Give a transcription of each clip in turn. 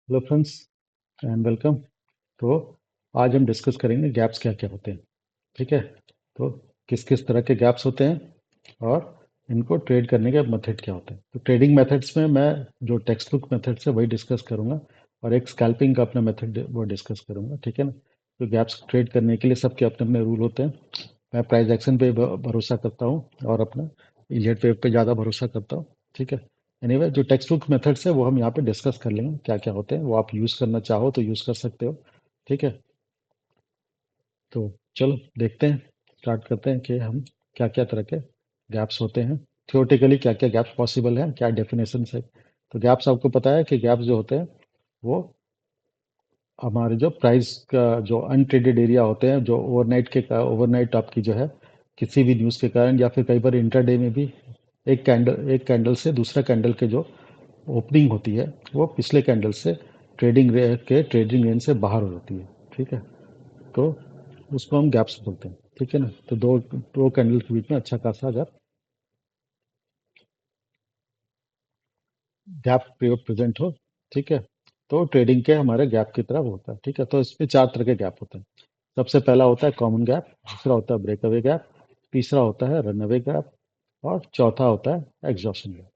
Hello friends and welcome. तो आज हम डिस्कस करेंगे गैप्स क्या क्या होते हैं। ठीक है। तो किस किस तरह के गैप्स होते हैं और इनको ट्रेड करने के मेथड क्या होते हैं। तो ट्रेडिंग मेथड्स में मैं जो टेक्स्ट बुक मेथड्स है वही डिस्कस करूंगा और एक स्कैल्पिंग का अपना मेथड वो डिस्कस करूंगा। ठीक है ना। तो गैप्स ट्रेड करने के लिए सबके अपने अपने रूल होते हैं। मैं प्राइस एक्शन पे भरोसा करता हूँ और अपना इलियट वेव पे ज़्यादा भरोसा करता हूँ। ठीक है। एनीवे जो टेक्स्ट बुक मेथड्स है वो हम यहाँ पे डिस्कस कर लेंगे क्या क्या होते हैं, वो आप यूज़ करना चाहो तो यूज़ कर सकते हो। ठीक है। तो चलो देखते हैं, स्टार्ट करते हैं कि हम क्या क्या तरह के गैप्स होते हैं, थियोरेटिकली क्या क्या गैप्स पॉसिबल हैं, क्या डेफिनेशन है। तो गैप्स आपको पता है कि गैप्स जो होते हैं वो हमारे जो प्राइस का जो अनट्रेडेड एरिया होते हैं, जो ओवरनाइट आपकी जो है किसी भी न्यूज़ के कारण या फिर कई बार इंटरडे में भी एक कैंडल से दूसरा कैंडल के जो ओपनिंग होती है वो पिछले कैंडल से ट्रेडिंग रेंज से बाहर हो जाती है। ठीक है। तो उसको हम गैप्स बोलते हैं। ठीक है ना। तो दो दो कैंडल के बीच में अच्छा खासा अगर गैप प्रेजेंट हो, ठीक है, तो ट्रेडिंग के हमारे गैप की तरफ होता है। ठीक है। तो इसमें चार तरह के गैप होते हैं। सबसे पहला होता है कॉमन गैप, दूसरा होता है ब्रेकअवे गैप, तीसरा होता है रनअवे गैप और चौथा होता है एग्जॉशन गैप।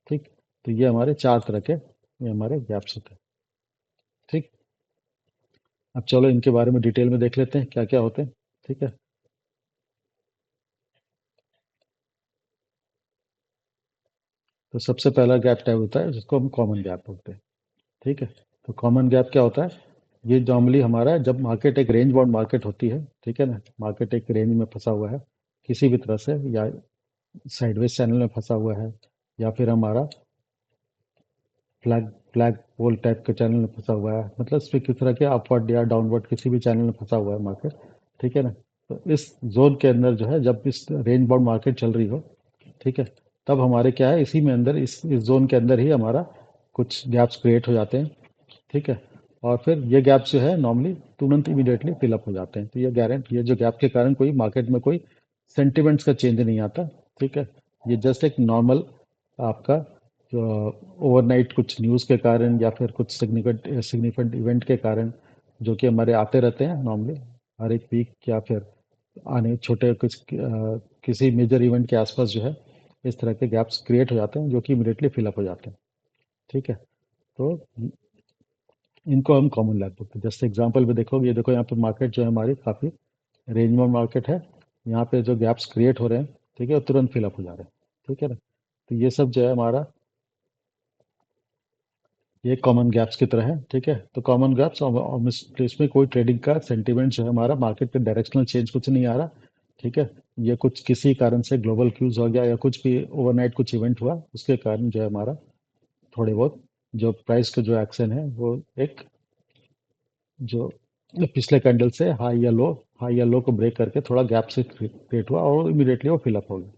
ठीक। तो ये हमारे चार तरह के ये हमारे गैप्स होते हैं। ठीक। अब चलो इनके बारे में डिटेल में देख लेते हैं क्या क्या होते हैं। ठीक है। तो सबसे पहला गैप टाइप होता है जिसको हम कॉमन गैप बोलते हैं। ठीक है। तो कॉमन गैप क्या होता है? ये नॉर्मली हमारा जब मार्केट एक रेंज बाउंड मार्केट होती है, ठीक है ना, मार्केट एक रेंज में फंसा हुआ है किसी भी तरह से, या साइडवेज चैनल में फंसा हुआ है, या फिर हमारा फ्लैग फ्लैग पोल टाइप के चैनल में फंसा हुआ है, मतलब इसमें किस तरह के अपवर्ड या डाउनवर्ड किसी भी चैनल में फंसा हुआ है मार्केट। ठीक है ना। तो इस जोन के अंदर जो है जब इस रेंज बाउंड मार्केट चल रही हो, ठीक है, तब हमारे क्या है, इसी में अंदर इस जोन के अंदर ही हमारा कुछ गैप्स क्रिएट हो जाते हैं। ठीक है। और फिर ये गैप जो है नॉर्मली तुरंत इमीडिएटली फिलअप हो जाते हैं। तो ये जो गैप के कारण कोई मार्केट में कोई सेंटिमेंट्स का चेंज नहीं आता। ठीक है। ये जस्ट एक नॉर्मल आपका जो ओवरनाइट कुछ न्यूज़ के कारण या फिर कुछ सिग्निफिकेंट इवेंट के कारण जो कि हमारे आते रहते हैं नॉर्मली हर एक वीक, या फिर आने छोटे किसी मेजर इवेंट के आसपास जो है इस तरह के गैप्स क्रिएट हो जाते हैं जो कि इमीडिएटली फिलअप हो जाते हैं। ठीक है। तो इनको हम कॉमन लैग बोलते हैं। जैसे एग्जांपल में देखोगे, ये देखो यहाँ पे मार्केट जो है हमारी काफ़ी रेंज में मार्केट है। यहाँ पे जो गैप्स क्रिएट हो रहे हैं, ठीक है, वो तुरंत फिलअप हो जा रहे हैं। ठीक है ना। तो ये सब जो है हमारा ये कॉमन गैप्स की तरह है। ठीक है। तो कॉमन गैप्स और इसमें कोई ट्रेडिंग का सेंटीमेंट जो है हमारा मार्केट पे डायरेक्शनल चेंज कुछ नहीं आ रहा। ठीक है। ये कुछ किसी कारण से ग्लोबल क्यूज हो गया या कुछ भी ओवरनाइट कुछ इवेंट हुआ उसके कारण जो है हमारा थोड़े बहुत जो प्राइस का जो एक्शन है वो एक जो पिछले कैंडल से हाई या लो को ब्रेक करके थोड़ा गैप से क्रिएट हुआ और इमीडिएटली वो फिलअप हो गया।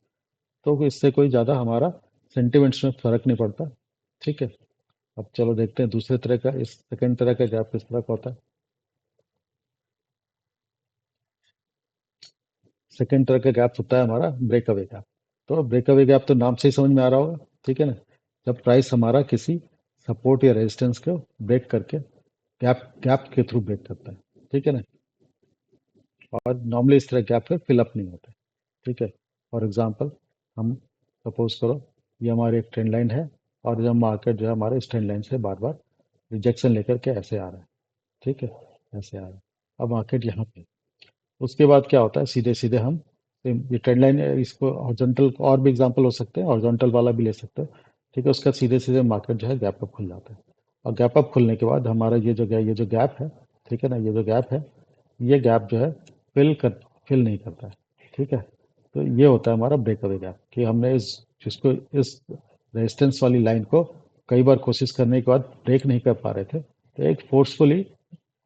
तो इससे कोई ज़्यादा हमारा सेंटिमेंट्स में फर्क नहीं पड़ता। ठीक है। अब चलो देखते हैं दूसरे तरह का, इस सेकंड तरह का गैप किस तरह का होता है। सेकंड तरह का गैप होता है हमारा ब्रेक अवे गैप। तो ब्रेक अवे गैप तो नाम से ही समझ में आ रहा होगा। ठीक है ना। जब प्राइस हमारा किसी सपोर्ट या रेजिस्टेंस को ब्रेक करके गैप गैप के थ्रू ब्रेक करता है। ठीक है ना। और नॉर्मली इस तरह गैप फिर फिलअप नहीं होता। ठीक है। फॉर एग्जांपल, हम सपोज करो ये हमारी एक ट्रेंड लाइन है और जब मार्केट जो है हमारे इस ट्रेंड लाइन से बार बार रिजेक्शन लेकर के ऐसे आ रहा है। ठीक है। ऐसे आ रहा है। अब मार्केट यहाँ पे, उसके बाद क्या होता है, सीधे सीधे हम ये ट्रेंड लाइन है, इसको हॉरिजॉन्टल और भी एग्जांपल हो सकते हैं, हॉरिजॉन्टल वाला भी ले सकते हो। ठीक है। उसका सीधे सीधे मार्केट जो है गैप अप खुल जाता है। और गैप अप खुलने के बाद हमारा ये जो गैप है, ठीक है ना, ये जो गैप है, ये गैप जो है फिल कर फिल नहीं करता है। ठीक है। तो ये होता है हमारा ब्रेकअवे गैप कि हमने इस रेजिस्टेंस वाली लाइन को कई बार कोशिश करने के बाद ब्रेक नहीं कर पा रहे थे, तो एक फोर्सफुली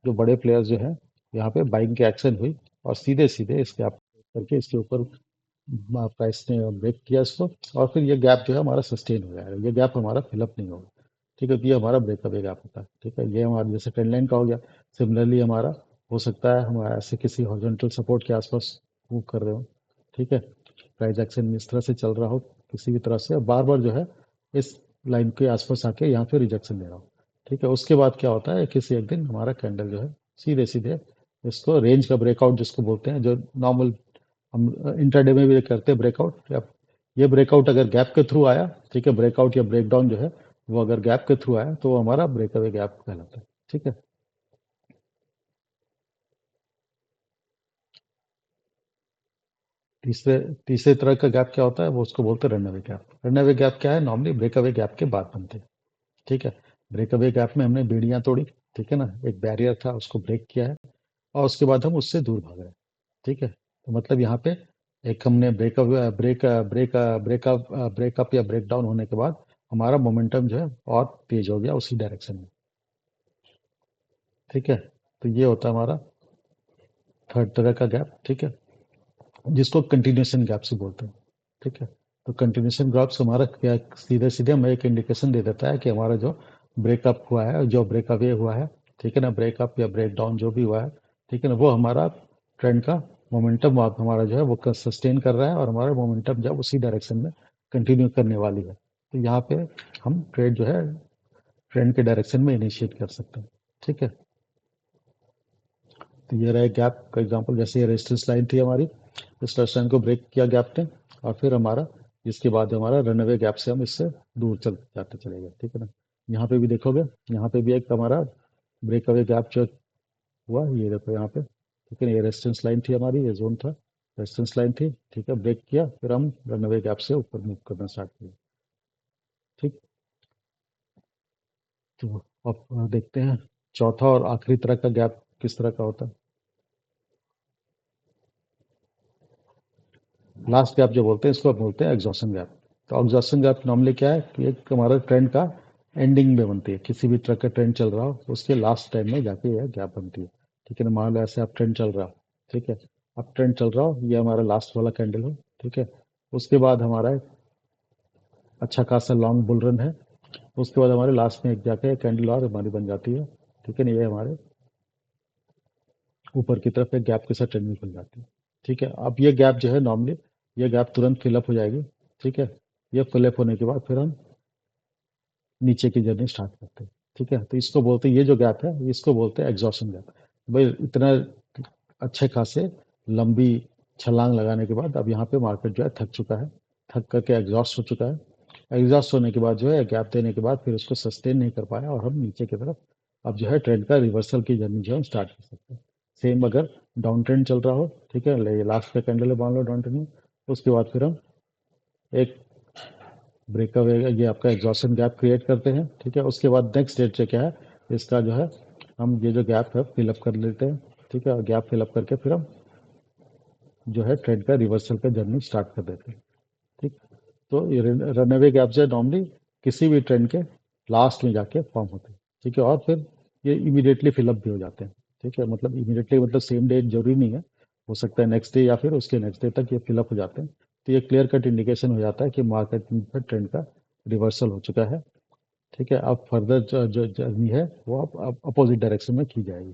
जो बड़े प्लेयर्स जो हैं यहाँ पे बाइंग की एक्शन हुई और सीधे सीधे इस गैप करके इसके ऊपर प्राइस ने ब्रेक किया इसको, और फिर ये गैप जो है हमारा सस्टेन हो जाएगा, ये गैप हमारा फिलअप नहीं होगा। ठीक है। तो ये हमारा ब्रेकअवे गैप होता है। ठीक है। ये हमारा जैसे ट्रेंड लाइन का हो गया। सिमिलरली हमारा हो सकता है हम ऐसे किसी हॉरिजॉन्टल सपोर्ट के आसपास मूव कर रहे हो। ठीक है। प्राइस एक्शन इस तरह से चल रहा हो किसी भी तरह से, बार बार जो है इस लाइन के आसपास आके यहाँ पे रिजेक्शन ले रहा हो। ठीक है, उसके बाद क्या होता है, किसी एक दिन हमारा कैंडल जो है सीधे सीधे इसको रेंज का ब्रेकआउट जिसको बोलते हैं, जो नॉर्मल हम इंट्राडे में भी करते हैं ब्रेकआउट, या ये ब्रेकआउट अगर गैप के थ्रू आया, ठीक है, ब्रेकआउट या ब्रेकडाउन जो है वो अगर गैप के थ्रू आया तो वो हमारा ब्रेकअवे गैप कहलाता है। ठीक है। तीसरे तीसरे तरह का गैप क्या होता है, वो उसको बोलते हैं रनअवे गैप। रनअवे गैप क्या है, नॉर्मली ब्रेकअवे गैप के बाद बनते हैं। ठीक है। ब्रेकअवे गैप में हमने बेड़ियां तोड़ी, ठीक है ना, एक बैरियर था उसको ब्रेक किया है, और उसके बाद हम उससे दूर भाग रहे हैं। ठीक है, तो मतलब यहाँ पे एक हमने breakup break break breakup breakup या ब्रेक डाउन होने के बाद हमारा मोमेंटम जो है और तेज हो गया उसी डायरेक्शन में। ठीक है, तो ये होता है हमारा थर्ड तरह का गैप। ठीक है, जिसको कंटिन्यूशन गैप से बोलते हैं। ठीक है, तो कंटिन्यूशन गैप्स हमारा क्या, सीधे सीधे हमें एक इंडिकेशन दे देता है कि हमारा जो ब्रेकअप हुआ है, जो ब्रेकअवे हुआ है, ठीक है ना, ब्रेकअप या ब्रेक डाउन जो भी हुआ है, ठीक है ना, वो हमारा ट्रेंड का मोमेंटम हमारा जो है वो सस्टेन कर रहा है, और हमारा मोमेंटम जब उसी डायरेक्शन में कंटिन्यू करने वाली है, तो यहाँ पे हम ट्रेड जो है ट्रेंड के डायरेक्शन में इनिशिएट कर सकते हैं। ठीक है, तो ये रहा गैप का एग्जांपल। जैसे ये रेजिस्टेंस लाइन थी हमारी, इस लाइन को ब्रेक किया गैप ने, और फिर हमारा इसके बाद हमारा रनअवे गैप से हम इससे दूर चल जाते चले गए। ठीक है ना, यहाँ पे भी देखोगे, यहाँ पे भी एक हमारा ब्रेकअवे गैप जो हुआ, ये देखो यहाँ पे। ठीक है, ये रेजिस्टेंस लाइन थी हमारी, ये जोन था, रेजिस्टेंस लाइन थी, ठीक है, ब्रेक किया, फिर हम रनअवे गैप से ऊपर मूव करना स्टार्ट किया। ठीक, तो अब देखते हैं चौथा और आखिरी तरह का गैप किस तरह का होता है। लास्ट गैप जो बोलते हैं इसको बोलते हैं एग्जॉशन गैप। तो एग्जॉशन गैप नॉर्मली क्या है कि एक हमारा ट्रेंड का एंडिंग में बनती है, किसी भी तरह का ट्रेंड चल रहा हो उसके लास्ट टाइम में जाके यह गैप बनती है। ठीक है ना, मान लो ऐसे आप ट्रेंड चल रहा हो, ठीक है, अब ट्रेंड चल रहा हो, ये हमारा लास्ट वाला कैंडल हो, ठीक है, उसके बाद हमारा एक अच्छा खासा लॉन्ग बुल रन है, उसके बाद हमारे लास्ट में एक जाके कैंडल और हमारी बन जाती है। ठीक है ना, ये हमारे ऊपर की तरफ एक गैप के साथ ट्रेंडिंग खुल जाती है। ठीक है, अब ये गैप जो है नॉर्मली ये गैप तुरंत फिलअप हो जाएगी। ठीक है, ये फिलअप होने के बाद फिर हम नीचे की जर्नी स्टार्ट करते हैं। ठीक है, तो इसको बोलते हैं, ये जो गैप है इसको बोलते हैं एग्जॉशन गैप। भाई इतना अच्छे खासे लंबी छलांग लगाने के बाद अब यहाँ पे मार्केट जो है थक चुका है, थक करके एग्जॉस्ट हो चुका है। एग्जॉस्ट होने के बाद जो है गैप देने के बाद फिर उसको सस्टेन नहीं कर पाया, और हम नीचे की तरफ अब जो है ट्रेंड का रिवर्सल की जर्नी जो है स्टार्ट कर सकते हैं। सेम अगर डाउन ट्रेंड चल रहा हो, ठीक है, लास्ट का कैंडल है मान लो डाउन ट्रेंड में, उसके बाद फिर हम एक ब्रेकअवे, ये आपका एग्जॉशन गैप क्रिएट करते हैं। ठीक है, उसके बाद नेक्स्ट डेट से क्या है, इसका जो है हम ये जो गैप है फिलअप कर लेते हैं। ठीक है, और गैप फिलअप करके फिर हम जो है ट्रेंड का रिवर्सल का जर्नी स्टार्ट कर देते हैं। ठीक, तो ये रनअवे गैप जो है नॉर्मली किसी भी ट्रेंड के लास्ट में जाके फॉर्म होते हैं। ठीक है, और फिर ये इमीडिएटली फिलअप भी हो जाते हैं। ठीक है, मतलब इमीडिएटली मतलब सेम डे जरूरी नहीं है, हो सकता है नेक्स्ट डे या फिर उसके नेक्स्ट डे तक ये फिलअप हो जाते हैं। तो ये क्लियर कट इंडिकेशन हो जाता है कि मार्केट में ट्रेंड का रिवर्सल हो चुका है। ठीक है, अब फर्दर जो जर्नी है वो अब अपोजिट डायरेक्शन में की जाएगी।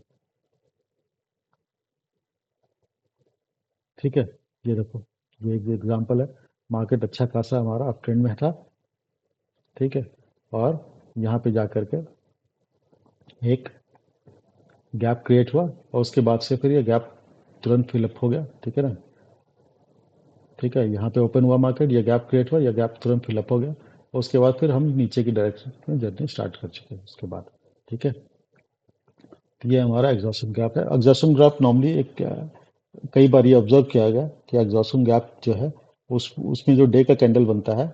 ठीक है, ये देखो, ये एक एग्जांपल है, मार्केट अच्छा खासा हमारा अप ट्रेंड में था। ठीक है, और यहाँ पे जा करके एक गैप क्रिएट हुआ, और उसके बाद से फिर ये गैप तुरंत फिलअप हो गया। ठीक है ना, ठीक है, यहाँ पे ओपन हुआ मार्केट, ये गैप क्रिएट हुआ, ये गैप तुरंत फिलअप हो गया, और उसके बाद फिर हम नीचे की डायरेक्शन में जर्नी स्टार्ट कर चुके हैं उसके बाद। ठीक है, तो ये हमारा एग्जॉशन गैप है। एग्जॉशन गैप नॉर्मली एक कई बार ये ऑब्जर्व किया गया कि एग्जॉशन गैप जो है उसमें जो डे का कैंडल बनता है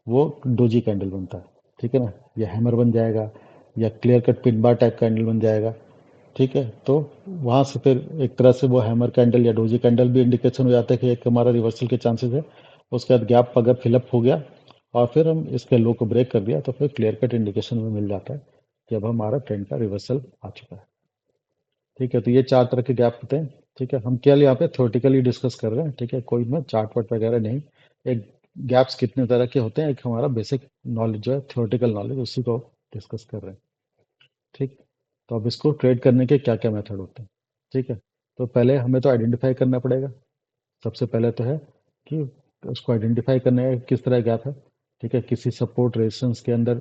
वो डोजी कैंडल बनता है। ठीक है ना, या हैमर बन जाएगा, या clear cut pin bar type candle बन जाएगा। ठीक है, तो वहाँ से फिर एक तरह से वो हैमर कैंडल या डोजी कैंडल भी इंडिकेशन हो जाता है कि एक हमारा रिवर्सल के चांसेस है। उसके बाद गैप अगर फिलअप हो गया और फिर हम इसके लो को ब्रेक कर दिया, तो फिर क्लियर कट इंडिकेशन में मिल जाता है कि अब हमारा ट्रेंड का रिवर्सल आ चुका है। ठीक है, तो ये चार तरह के गैप होते हैं। ठीक है, हम केवल यहाँ पे थ्योरेटिकली डिस्कस कर रहे हैं। ठीक है, कोई में चार्ट वार्ट वगैरह नहीं। एक गैप्स कितने तरह के होते हैं, एक हमारा बेसिक नॉलेज जो है थ्योरेटिकल नॉलेज, उसी को डिस्कस कर रहे हैं। ठीक, तो अब इसको ट्रेड करने के क्या क्या मेथड होते हैं। ठीक है, तो पहले हमें तो आइडेंटिफाई करना पड़ेगा। सबसे पहले तो है कि उसको आइडेंटिफाई करने का किस तरह गैप है। ठीक है, किसी सपोर्ट रेजिस्टेंस के अंदर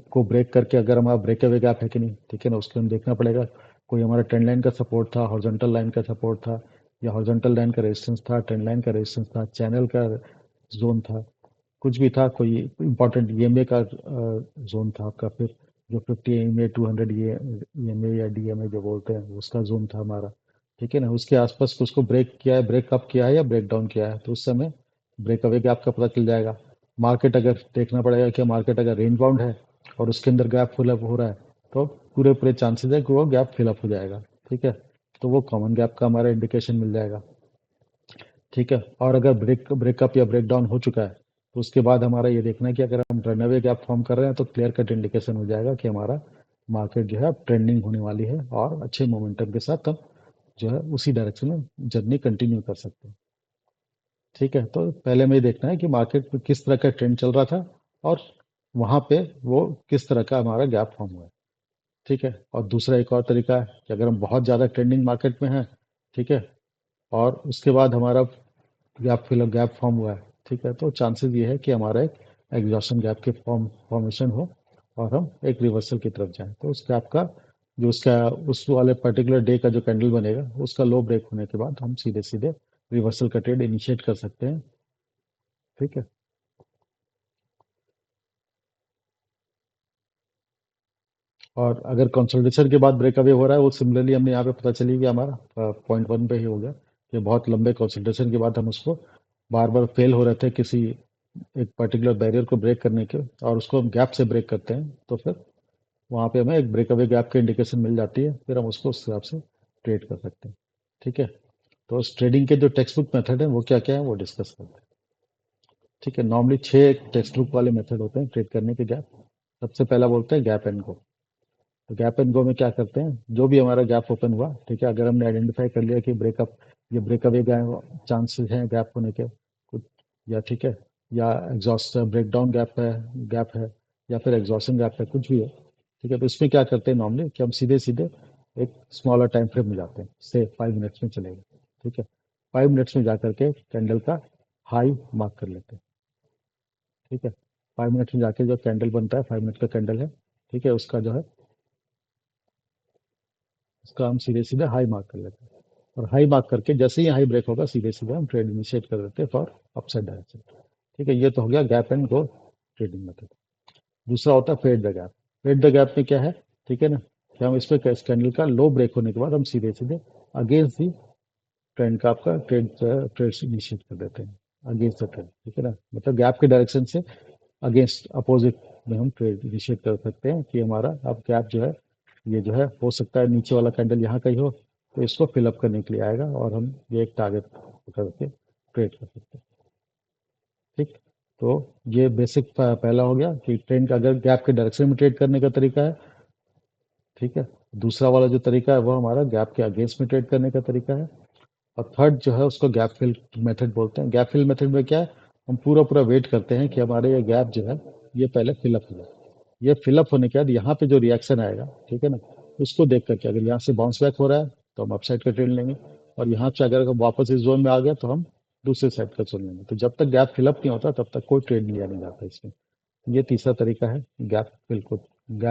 को ब्रेक करके अगर हमारा ब्रेक अवे गैप है कि नहीं, ठीक है ना, उसके हम देखना पड़ेगा। कोई हमारा ट्रेंड लाइन का सपोर्ट था, हॉरिजॉन्टल लाइन का सपोर्ट था, या हॉरिजॉन्टल लाइन का रेजिस्टेंस था, ट्रेंड लाइन का रेजिस्टेंस था, चैनल का जोन था, कुछ भी था, कोई इंपॉर्टेंट ईएमए का जोन था आपका, फिर जो 50 ईएमए 200 ये ईएमए या डीएमए जो बोलते हैं उसका जोन था हमारा, ठीक है ना। उसके आसपास कुछ को ब्रेक किया है, ब्रेक अप किया है या ब्रेक डाउन किया है, तो उस समय ब्रेक अवे गैप का पता चल जाएगा। मार्केट अगर देखना पड़ेगा कि मार्केट अगर रेंज बाउंड है और उसके अंदर गैप फिल अप हो रहा है, तो पूरे पूरे चांसेस है कि वो गैप फिल अप हो जाएगा, ठीक है। तो वो कॉमन गैप का हमारा इंडिकेशन मिल जाएगा, ठीक है। और अगर ब्रेकअप या ब्रेक डाउन हो चुका है, तो उसके बाद हमारा ये देखना है कि अगर हम रनअवे गैप फॉर्म कर रहे हैं तो क्लियर कट इंडिकेशन हो जाएगा कि हमारा मार्केट जो है ट्रेंडिंग होने वाली है और अच्छे मोमेंटम के साथ हम जो है उसी डायरेक्शन में जर्नी कंटिन्यू कर सकते हैं, ठीक है। तो पहले हमें ये देखना है कि मार्केट में किस तरह का ट्रेंड चल रहा था और वहां पे वो किस तरह का हमारा गैप फॉर्म हुआ है, ठीक है। और दूसरा एक और तरीका है कि अगर हम बहुत ज़्यादा ट्रेंडिंग मार्केट में हैं, ठीक है, और उसके बाद हमारा गैप फॉर्म हुआ है, ठीक है, तो चांसेस ये है कि हमारा एक एग्जॉशन गैप के फॉर्मेशन हो और हम एक रिवर्सल की तरफ जाएं। तो उस गैप का जो उसका उस वाले पर्टिकुलर डे का जो कैंडल बनेगा उसका लो ब्रेक होने के बाद हम सीधे सीधे रिवर्सल का ट्रेड इनिशिएट कर सकते हैं, ठीक है। और अगर कंसोलिडेशन के बाद ब्रेकअवे हो रहा है, वो सिमिलरली हमने यहाँ पे पता चली कि हमारा पॉइंट वन पे ही हो गया कि बहुत लंबे कंसोलिडेशन के बाद हम उसको बार बार फेल हो रहे थे किसी एक पर्टिकुलर बैरियर को ब्रेक करने के, और उसको हम गैप से ब्रेक करते हैं, तो फिर वहाँ पे हमें एक ब्रेकअवे गैप की इंडिकेशन मिल जाती है, फिर हम उसको उस हिसाब से ट्रेड कर सकते हैं, ठीक है। तो उस ट्रेडिंग के जो टेक्स्ट बुक मेथड है वो क्या क्या है वो डिस्कस करते हैं, ठीक है। नॉर्मली 6 टेक्स्ट बुक वाले मेथड होते हैं ट्रेड करने के गैप। सबसे पहला बोलते हैं गैप एंड गो। तो गैप एंड गो में क्या करते हैं, जो भी हमारा गैप ओपन हुआ, ठीक है, अगर हमने आइडेंटिफाई कर लिया कि ब्रेकअप ये ब्रेकअवे चांसेस हैं गैप होने के कुछ, या ठीक है, या एग्जॉस्ट ब्रेकडाउन गैप है या फिर एग्जॉस्टिंग गैप है, कुछ भी है, ठीक है, तो इसमें क्या करते हैं नॉर्मली कि हम सीधे सीधे एक स्मॉलर टाइम फ्रेम में जाते हैं, से 5 मिनट्स में चलेगा, ठीक है। 5 मिनट्स में जाकर के कैंडल का हाई मार्क कर लेते हैं, ठीक है। 5 मिनट्स में जाके जो कैंडल बनता है 5 मिनट का कैंडल है, ठीक है, उसका जो है उसका हम सीधे सीधे हाई मार्क कर लेते हैं। और हाई मार्क करके जैसे ही हाई ब्रेक होगा सीधे सीधे हम ट्रेड इनिशिएट कर देते हैं फॉर अपसाइड डायरेक्शन, ठीक है। ये तो हो गया gap and go trading method. दूसरा होता है fade the gap. Fade the gap में क्या है, ठीक है ना, कि हम इस पे कैंडल का लो ब्रेक होने के बाद हम सीधे सीधे अगेंस्ट दी ट्रेंड का आपका ट्रेड इनिशिएट कर देते हैं, अगेंस्ट द ट्रेंड, ठीक है ना, मतलब गैप के डायरेक्शन से अगेंस्ट अपोजिट में हम ट्रेड इनिशिएट कर सकते हैं कि हमारा अब गैप जो है ये जो है हो सकता है नीचे वाला कैंडल यहाँ का ही हो, तो इसको फिलअप करने के लिए आएगा और हम ये एक टारगेट करके ट्रेड कर सकते हैं, ठीक। तो ये बेसिक पहला हो गया कि ट्रेंड का अगर गैप के डायरेक्शन में ट्रेड करने का तरीका है, ठीक है। दूसरा वाला जो तरीका है वो हमारा गैप के अगेंस्ट में ट्रेड करने का तरीका है। और थर्ड जो है उसको गैप फिल मेथड बोलते हैं। गैप फिल मेथड में क्या है, हम पूरा पूरा वेट करते हैं कि हमारे ये गैप जो है ये पहले फिलअप हो जाए। ये फिलअप होने के बाद यहाँ पे जो रिएक्शन आएगा, ठीक है ना, उसको देख करके अगर यहाँ से बाउंस बैक हो रहा है तो हम अपसाइड का ट्रेड लेंगे, और यहाँ से अगर हम वापस इस जोन में आ गए तो हम दूसरे साइड का चुन लेंगे। तो जब तक गैप फिलअप नहीं होता तब तक कोई ट्रेड लिया नहीं जाता इसमें। ये तीसरा तरीका है गैप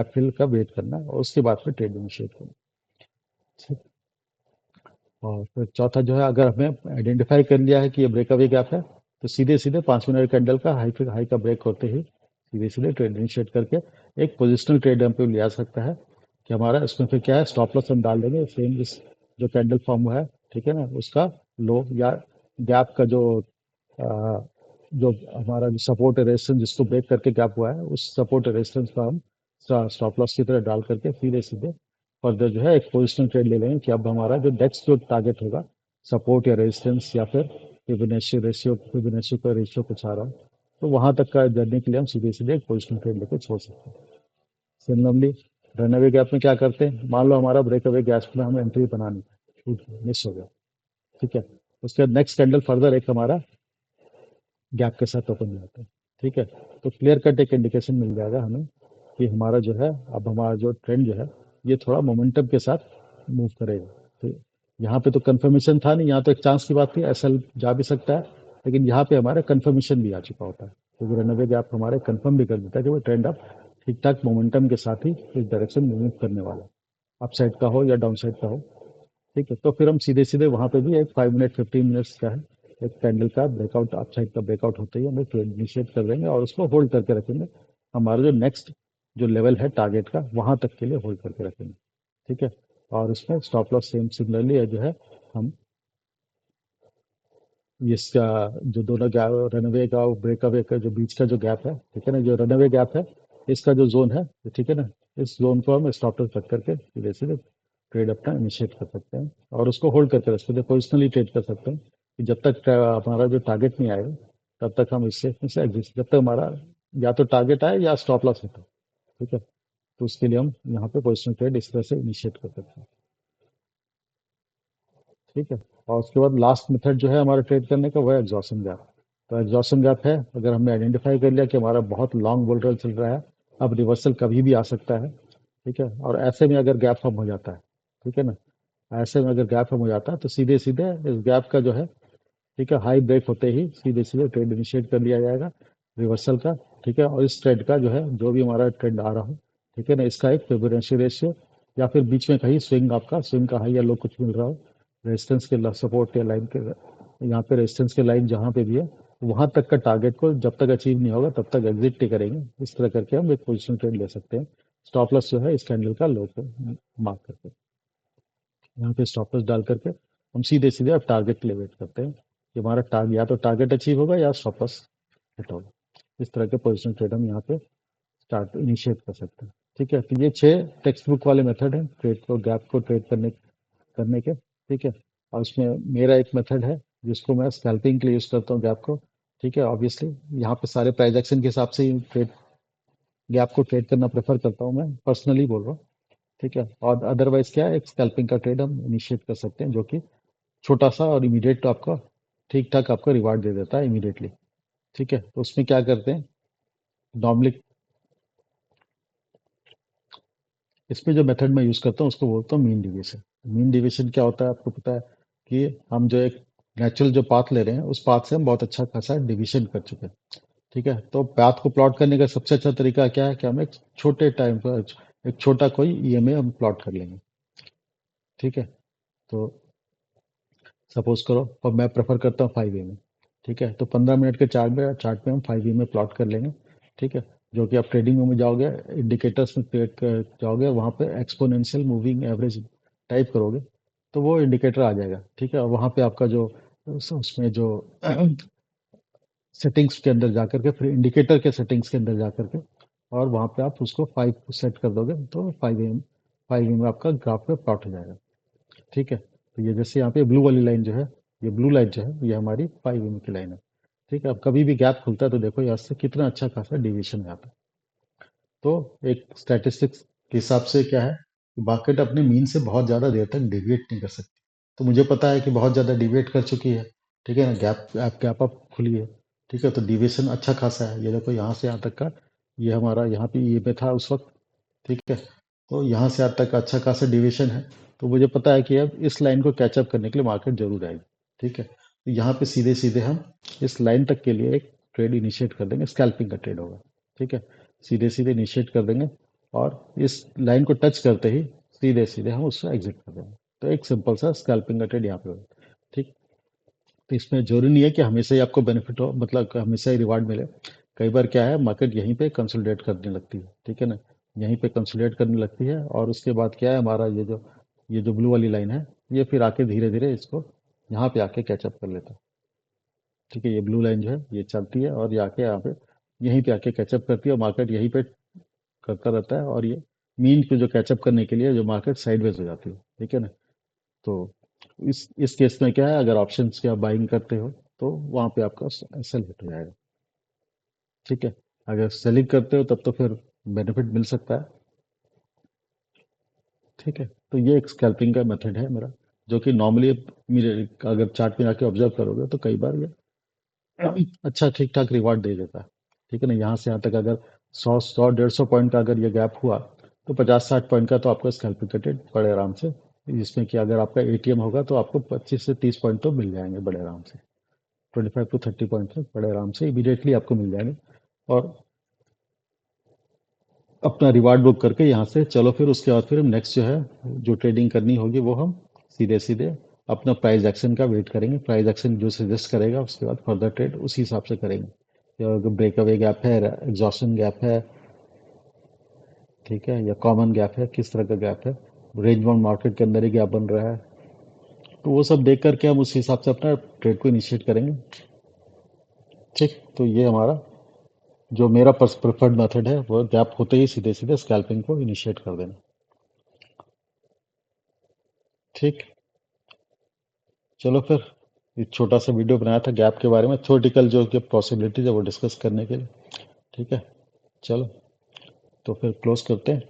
फिल का वेट करना और उसके बाद फिर ट्रेड इनिशिएट करना, ठीक। और फिर चौथा जो है, अगर हमें आइडेंटिफाई कर लिया है कि ये ब्रेकअवे गैप है, तो सीधे सीधे 5 मिनट कैंडल का हाई का ब्रेक होते ही सीधे सीधे ट्रेड इनिशिएट करके एक पोजिशनल ट्रेड हम पे लिया सकता है कि हमारा इसमें फिर क्या है, स्टॉप लॉस हम डाल देंगे सेम इस जो कैंडल फॉर्म हुआ है, ठीक है ना, उसका लो या गैप का आ, जो हमारा जो सपोर्ट रेजिस्टेंस जिसको ब्रेक करके गैप हुआ है उस सपोर्ट रेजिस्टेंस का हम स्टॉप लॉस की तरह डाल करके सीधे सीधे फर्दर जो है एक पोजिशनल ट्रेड ले लेंगे कि अब हमारा जो नेक्स्ट जो टारगेट होगा सपोर्ट या रेजिस्टेंस या फिर फिबोनाची का रेशियो कुछ आ रहा हो, तो वहां तक का जर्नी के लिए हम सीधे सीधे एक पोजिशनल ट्रेड लेकर छोड़ सकते हैं। सिमिलरली रनअवे गैप में क्या करते हैं, मान लो हमारा ब्रेकअवे गैप में हमें एंट्री बनानी है, मिस हो गया, ठीक है, उसके बाद नेक्स्ट कैंडल फर्दर एक हमारा गैप के साथ ओपन जाता है, ठीक है। तो क्लियर कट एक इंडिकेशन मिल जाएगा हमें कि हमारा जो है अब हमारा जो ट्रेंड जो है ये थोड़ा मोमेंटम के साथ मूव करेगा। तो यहाँ पे तो कंफर्मेशन था नहीं, यहाँ तो एक चांस की बात थी, एसएल जा भी सकता है, लेकिन यहाँ पे हमारा कंफर्मेशन भी आ चुका होता है, क्योंकि रनअवे गैप हमारे कंफर्म भी कर देता है कि वो ट्रेंड अब ठीक ठाक मोमेंटम के साथ ही इस डायरेक्शन में मूव करने वाला है, अप साइड का हो या डाउन साइड का हो। ठीक है, तो फिर हम सीधे सीधे वहां पे भी एक 5 मिनट 15 मिनट्स का है एक कैंडल का ब्रेकआउट, अप साइड का ब्रेकआउट होते ही हम एक ट्रेड इनिशिएट कर देंगे और उसको होल्ड करके रखेंगे। हमारा जो नेक्स्ट जो लेवल है टारगेट का वहां तक के लिए होल्ड करके रखेंगे। ठीक है, और उसमें स्टॉप लॉस सेम सिमिलरली जो है हम इसका जो दोनों गैप, रनवे का और ब्रेकअवे का जो बीच का जो गैप है, ठीक है ना, जो रनवे गैप है इसका जो जोन है, ठीक है ना, इस जोन को हम स्टॉप लॉस रख करके सीधे सीधे ट्रेड अपना इनिशिएट कर सकते हैं और उसको होल्ड करके रख सकते हैं, पोजिशनली ट्रेड कर सकते हैं कि जब तक हमारा जो टारगेट नहीं आएगा तब तक हम इससे एग्जिस्ट, जब तक हमारा या तो टारगेट आए या स्टॉप लॉस होता है। ठीक है, तो उसके लिए हम यहाँ पे पोजिशनल ट्रेड इस तरह से इनिशिएट कर सकते हैं। ठीक है, और उसके बाद लास्ट मेथड जो है हमारा ट्रेड करने का वो है एग्जॉशन गैप। तो एग्जॉशन गैप है, अगर हमने आइडेंटिफाई कर लिया कि हमारा बहुत लॉन्ग बुल रन चल रहा है, अब रिवर्सल कभी भी आ सकता है। ठीक है, और ऐसे में अगर गैप फॉर्म हो जाता है, ठीक है ना, ऐसे में अगर गैप फॉर्म हो जाता है तो सीधे सीधे इस गैप का जो है, ठीक है, हाई ब्रेक होते ही सीधे सीधे ट्रेड इनिशिएट कर लिया जाएगा रिवर्सल का। ठीक है, और इस ट्रेड का जो है जो भी हमारा ट्रेंड आ रहा हो, ठीक है ना, इसका एक फिबोनाची रेशियो या फिर बीच में कहीं स्विंग, आपका स्विंग का हाई या लो कुछ मिल रहा हो, रेजिस्टेंस के सपोर्ट या लाइन के यहाँ पे रेजिस्टेंस के लाइन जहाँ पे भी है वहां तक का टारगेट को जब तक अचीव नहीं होगा तब तक एग्जिट नहीं करेंगे। इस तरह करके हम एक पोजिशन ट्रेड ले सकते हैं। स्टॉप लॉस जो है इस कैंडल का लो को मार्क करके यहाँ पे स्टॉप लॉस डाल करके हम सीधे सीधे अब टारगेट के लिए वेट करते हैं कि हमारा टारगेट या तो टारगेट अचीव होगा या स्टॉप लॉस हिट होगा। इस तरह के पोजिशन ट्रेड हम यहाँ पे स्टार्ट इनिशिएट कर सकते हैं। ठीक है, तो ये 6 टेक्स्ट बुक वाले मेथड हैं ट्रेड को, गैप को ट्रेड करने के। ठीक है, और उसमें मेरा एक मेथड है जिसको मैं स्कैल्पिंग के लिए यूज करता हूँ गैप को। ठीक है, ऑब्वियसली यहाँ पे सारे प्राइस एक्शन के हिसाब से ही ट्रेड गैप को ट्रेड करना प्रेफर करता हूँ, मैं पर्सनली बोल रहा हूँ। ठीक है, और अदरवाइज क्या है, एक स्कैल्पिंग का ट्रेड हम इनिशिएट कर सकते हैं जो कि छोटा सा और इमीडिएट तो आपका ठीक ठाक आपका रिवार्ड दे देता है इमीडिएटली। ठीक है, तो उसमें क्या करते हैं नॉर्मली, इसमें जो मेथड मैं यूज करता हूँ उसको बोलता हूँ मीन डिवीजन। मीन डिवीजन क्या होता है आपको पता है कि हम जो एक नेचुरल जो पाथ ले रहे हैं उस पाथ से हम बहुत अच्छा खासा डिवीजन कर चुके हैं। ठीक है, तो पाथ को प्लॉट करने का सबसे अच्छा तरीका क्या है कि हम एक छोटे टाइम पर एक छोटा कोई ईएमए हम प्लॉट कर लेंगे। ठीक है, तो सपोज करो, और मैं प्रेफर करता हूँ 5 में। ठीक है, तो 15 मिनट के चार्ट में हम 5 में प्लॉट कर लेंगे। ठीक है, जो कि आप ट्रेडिंग में जाओगे, इंडिकेटर्स में ट्रेड कर जाओगे, वहाँ पे एक्सपोनेंशियल मूविंग एवरेज टाइप करोगे तो वो इंडिकेटर आ जाएगा। ठीक है, और वहाँ पे आपका जो उसमें जो सेटिंग्स के अंदर जाकर के, फिर इंडिकेटर के सेटिंग्स के अंदर जाकर के, और वहाँ पे आप उसको 5 सेट कर दोगे तो 5 में आपका ग्राफ पे प्लॉट हो जाएगा। ठीक है, तो ये जैसे यहाँ पे ब्लू वाली लाइन जो है, ये ब्लू लाइन जो है ये हमारी 5 की लाइन है। ठीक है, अब कभी भी गैप खुलता है तो देखो यहाँ से कितना अच्छा खासा डिविएशन है यहाँ पे। तो एक स्टैटिस्टिक्स के हिसाब से क्या है, मार्केट अपने मीन से बहुत ज़्यादा देर तक डिविएट नहीं कर सकती। तो मुझे पता है कि बहुत ज़्यादा डिविएट कर चुकी है। ठीक है ना, गैप अप खुली है। ठीक है, तो डिविएशन अच्छा खासा है, ये देखो यहाँ से यहाँ तक का, ये हमारा यहाँ पे ये पे था उस वक्त। ठीक है, तो यहाँ से आज तक अच्छा खासा डिविएशन है। तो मुझे पता है कि अब इस लाइन को कैचअप करने के लिए मार्केट जरूर आएगी। ठीक है, तो यहाँ पे सीधे सीधे हम इस लाइन तक के लिए एक ट्रेड इनिशिएट कर देंगे, स्कैल्पिंग का ट्रेड होगा। ठीक है, सीधे सीधे इनिशिएट कर देंगे और इस लाइन को टच करते ही सीधे सीधे हम उससे एग्जिट कर देंगे। तो एक सिंपल सा स्कैल्पिंग का ट्रेड यहाँ पे होगा। ठीक, तो इसमें जरूरी नहीं है कि हमेशा ही आपको बेनिफिट हो, मतलब हमेशा ही रिवार्ड मिले। कई बार क्या है, मार्केट यहीं पे कंसोलिडेट करने लगती है। ठीक है ना, यहीं पे कंसोलिडेट करने लगती है और उसके बाद क्या है, हमारा ये जो ब्लू वाली लाइन है, ये फिर आके धीरे धीरे इसको यहाँ पे आके कैचअप कर लेता है। ठीक है, ये ब्लू लाइन जो है ये चलती है और ये आके यहाँ पे यहीं पे आके कैचअप करती है और मार्केट यहीं पे करता रहता है, और ये मीन को जो कैचअप करने के लिए जो मार्केट साइडवेज हो जाती है। ठीक है ना, तो इस केस में क्या है, अगर ऑप्शंस की आप बाइंग करते हो तो वहां पे आपका सेल हिट हो जाएगा। ठीक है, अगर सेलिंग करते हो तब तो फिर बेनिफिट मिल सकता है। ठीक है, तो ये एक स्कैल्पिंग का मेथड है मेरा, जो कि नॉर्मली मेरे अगर चार्ट में आके ऑब्जर्व करोगे तो कई बार ये अच्छा ठीक ठाक रिवार्ड दे देता है। ठीक है ना, यहाँ से यहाँ तक अगर 100 100 150 पॉइंट का अगर ये गैप हुआ तो 50 60 पॉइंट का तो आपका स्कैल्पिंग का ट्रेड बड़े आराम से, जिसमें कि अगर आपका एटीएम होगा तो आपको 25 से 30 पॉइंट तो मिल जाएंगे बड़े आराम से। 25 to 30 पॉइंट तक बड़े आराम से इमीडिएटली आपको मिल जाएंगे। और अपना रिवार्ड बुक करके यहाँ से चलो, फिर उसके बाद फिर हम नेक्स्ट जो है जो ट्रेडिंग करनी होगी वो हम सीधे सीधे अपना प्राइस एक्शन का वेट करेंगे। प्राइस एक्शन जो सजेस्ट करेगा उसके बाद फर्दर ट्रेड उसी हिसाब से करेंगे। या ब्रेकअवे गैप है, एग्जॉशन गैप है, ठीक है, या कॉमन गैप है, किस तरह का गैप है, रेंज बाउंड मार्केट के अंदर ही गैप बन रहा है, तो वो सब देख करके हम उस हिसाब से अपना ट्रेड को इनिशिएट करेंगे। ठीक, तो ये हमारा जो मेरा प्रेफर्ड मेथड है वो गैप होते ही सीधे सीधे स्कैल्पिंग को इनिशिएट कर देना। ठीक, चलो फिर एक छोटा सा वीडियो बनाया था गैप के बारे में, थ्योरेटिकल जो कि पॉसिबिलिटीज है वो डिस्कस करने के लिए। ठीक है, चलो तो फिर क्लोज करते हैं।